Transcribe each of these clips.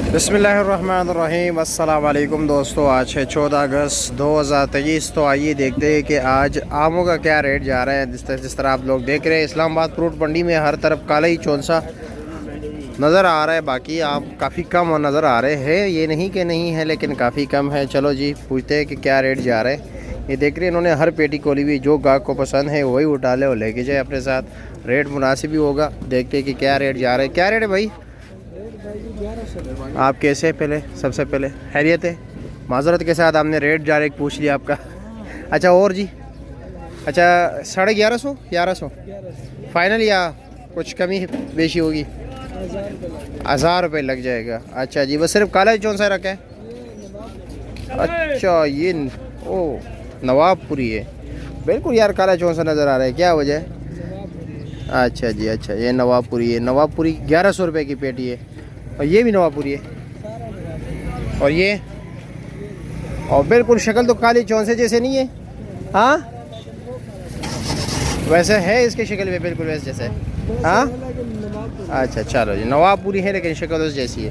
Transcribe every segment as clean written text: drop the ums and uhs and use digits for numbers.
बिस्मिल्लाहिर्रहमानिर्रहीम। अस्सलाम वालेकुम दोस्तों, आज है 14 अगस्त 2023। तो आइए देखते हैं कि आज आमों का क्या रेट जा रहा है। जिस तरह आप लोग देख रहे हैं, इस्लामाबाद फ्रूट मंडी में हर तरफ काला ही चौंसा नज़र आ रहा है। बाकी आम काफ़ी कम नज़र आ रहे हैं, ये नहीं कि नहीं है, लेकिन काफ़ी कम है। चलो जी पूछते हैं कि क्या रेट जा रहा है। ये देख रहे हैं इन्होंने हर पेटी खोली हुई, जो गाहक को पसंद है वही उठा ले और लेके जाए अपने साथ। रेट मुनासिब ही होगा। देखते हैं कि क्या रेट जा रहा है। क्या रेट है भाई? आप कैसे? पहले सबसे पहले खैरियत है? माजरत के साथ हमने रेट जा रहे पूछ लिया आपका। अच्छा और जी? अच्छा 1150 1100 फाइनल या कुछ कमी बेशी होगी? 1000 रुपये लग जाएगा। अच्छा जी, बस सिर्फ काला चौन सा रखा है? अच्छा ये ओ नवाबपुरी है, बिल्कुल यार काला चौन सा नज़र आ रहा है, क्या वजह है? अच्छा जी, अच्छा ये नवाबपुरी है। नवाबपुरी 1100 रुपये की पेटी है। और ये भी नवाबपुरी है। और ये और बिल्कुल शक्ल तो काली चौंसे जैसे नहीं है। हाँ वैसे है इसकी शक्ल में, बिल्कुल वैसे जैसे। हाँ अच्छा चलो जी, नवाबपुरी है लेकिन शक्ल तो जैसी है।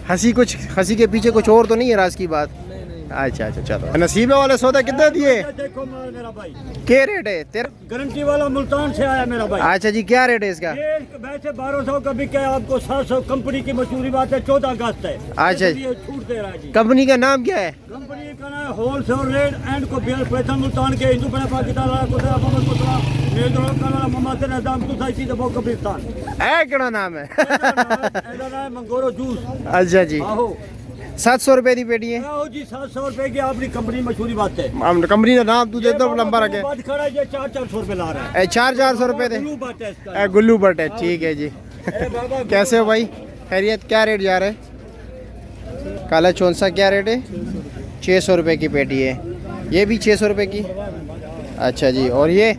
हंसी के पीछे कुछ और तो नहीं है राज की बात? अच्छा अच्छा चलो। नसीबे वाले सौदा कितने दिए? देखो मेरा भाई, क्या रेट है तेरा? गारंटी वाला मुल्तान से आया मेरा भाई। अच्छा जी, क्या रेट है इसका? ये वैसे 1200 का बिके, आपको 700। कंपनी की मशहूरी बात है, 14 अगस्त है। अच्छा ये छूट दे रहा है जी। कंपनी का नाम क्या है? कंपनी का नाम होलसेल रेट एंड को बेल पैसा मुल्तान के हिंदू बना पाकिस्तान वाला को मोहम्मद मुस्तफा नेदरो का मोहम्मद नजाम तो साइसी दबो कब्रिस्तान है। क्या नाम है? ऐसा नाम मंगोरो जूस। अच्छा जी, आहो 700 रुपए की पेटी है। आओ जी, 700 रुपए की अपनी कंपनी मशहूरी बात है। कंपनी का नाम तू देता लंबा रखे। बात खड़ा है, 400 रुपए ला रहा है। 400 रुपए थे। गुल्लू बट है इसका। गुल्लू बट है, ठीक है जी। बाबा कैसे हो भाई? खैरियत? क्या रेट जा रहा है? काला चौंसा क्या रेट है? 600 रुपए की पेटी है। ये भी 600 रुपए की। अच्छा जी, और ये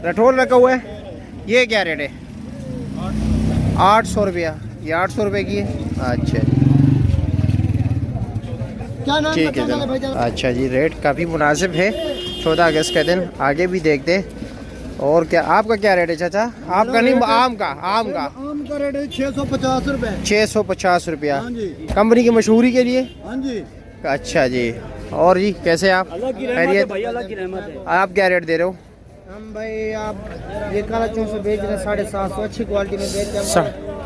रठोल रखा हुआ है, ये क्या रेट है? 800 रुपया। ये 800 रुपए की है। अच्छा जी, ठीक है चलो। अच्छा जी, रेट काफ़ी मुनासिब है 14 अगस्त के दिन। आगे भी देखते। और क्या आपका क्या रेट है चाचा? आपका नहीं, आम का रेट है 650 रुपए। 650 रुपया। हाँ जी। कंपनी की मशहूरी के लिए। हाँ जी। अच्छा जी, और जी कैसे आप? अल्लाह की रहमत है भाई, अल्लाह की रहमत है। आप क्या रेट दे रहे हो? हम भाई आप ये काला चौंसा बेच रहे हैं 750, अच्छी क्वालिटी में बेचते हैं,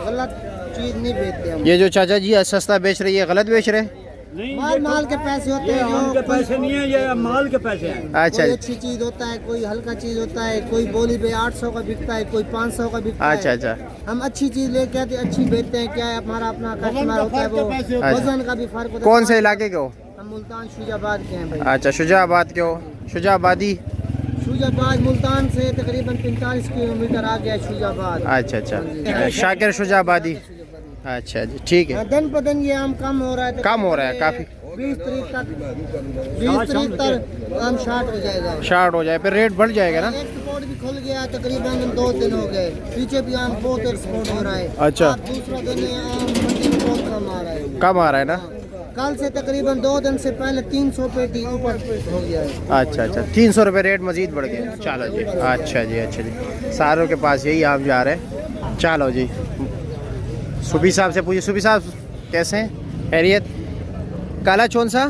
गलत चीज़ नहीं बेचते हम। ये जो चाचा जी सस्ता बेच रही है, गलत बेच रहे हैं? नहीं, माल के पैसे होते हैं, आम के पैसे नहीं है, ये माल के पैसे हैं। अच्छा कोई अच्छी चीज़ होता है, कोई हल्का चीज़ होता है, कोई बोली पे 800 का बिकता है, कोई 500 का बिकता अच्छा है। अच्छा हम अच्छी चीज़ लेके आते, अच्छी बेचते हैं। क्या है, हमारा अपना कस्टमर होता है, वो वजन का भी फर्क होता है। कौन से इलाके के हो? हम मुल्तान शुजाबाद के हैं भाई। अच्छा शुजाबाद के हो? शुजाबादी। शुजाबाद मुल्तान से तकरीबन 45 किलोमीटर आ गया शुजाबाद। अच्छा अच्छा, शाकिर शुजाबादी। अच्छा जी, ठीक है। दिन ब दिन ये आम कम हो रहा है, कम हो रहा है काफ़ी। 20 तारीख तक आम शार्ट हो जाएगा। शार्ट हो जाए फिर रेट बढ़ जाएगा ना? एक्सपोर्ट भी खुल गया, तकरीबन 2 दिन हो गए। पीछे भी आम बहुत एक्सपोर्ट हो रहा है। अच्छा। अब दूसरा दिन ये आम मंडी में बहुत कम आ रहा है। कम आ रहा है ना? कल से तकरीबन 2 दिन से पहले 300 पेटी ऊपर हो गया है। अच्छा अच्छा, 300 रुपये रेट मजीद बढ़ गया। चलो जी, अच्छा जी, अच्छा जी। सारों के पास यही आम जा रहे हैं। चलो जी, सुबी साहब से पूछिए। सुबी साहब कैसे हैं? खैरियत? काला चौंसा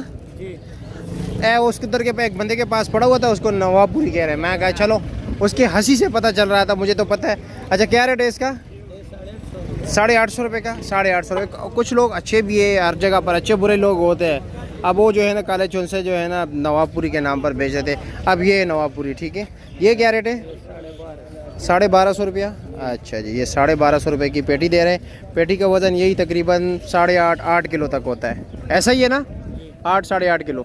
उसके उधर के एक बंदे के पास पड़ा हुआ था, उसको नवाबपुरी कह रहे हैं। मैं कहा चलो, उसकी हंसी से पता चल रहा था, मुझे तो पता है। अच्छा क्या रेट है इसका? 850 रुपये का। 850 रुपये। कुछ लोग अच्छे भी है, हर जगह पर अच्छे बुरे लोग होते हैं। अब वो जो है ना काले चौंसे जो है ना नवाबपुरी के नाम पर बेच रहे थे, अब ये नवाबपुरी। ठीक है, ये क्या रेट है? 1250 रुपया। अच्छा जी, ये 1250 रुपये की पेटी दे रहे हैं। पेटी का वज़न यही तकरीबन 8.5 किलो तक होता है, ऐसा ही है ना? 8 साढ़े 8 किलो।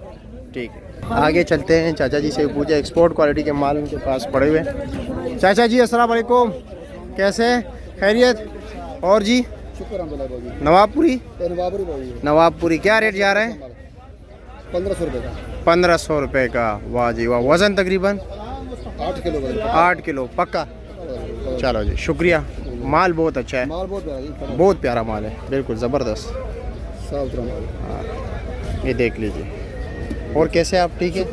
ठीक है, आगे चलते हैं। चाचा जी से पूछे, एक्सपोर्ट क्वालिटी के माल उनके पास पड़े हुए हैं। चाचा जी अस्सलाम वालेकुम, कैसे? खैरियत? और जी नवाबपुरी? नवाबपुरी क्या रेट जा रहा है? 1500 रुपये का। 1500 रुपये का। वाह जी वाह। वज़न तकरीबन 8 किलो। 8 किलो पक्का। चलो जी, शुक्रिया। माल बहुत अच्छा है, माल बहुत प्यारा माल है, बिल्कुल ज़बरदस्त। ये देख लीजिए। और कैसे आप? ठीक है,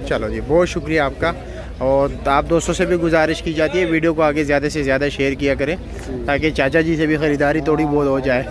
चलो जी, बहुत शुक्रिया आपका। और आप दोस्तों से भी गुजारिश की जाती है वीडियो को आगे ज़्यादा से ज़्यादा शेयर किया करें ताकि चाचा जी से भी ख़रीदारी थोड़ी बहुत हो जाए।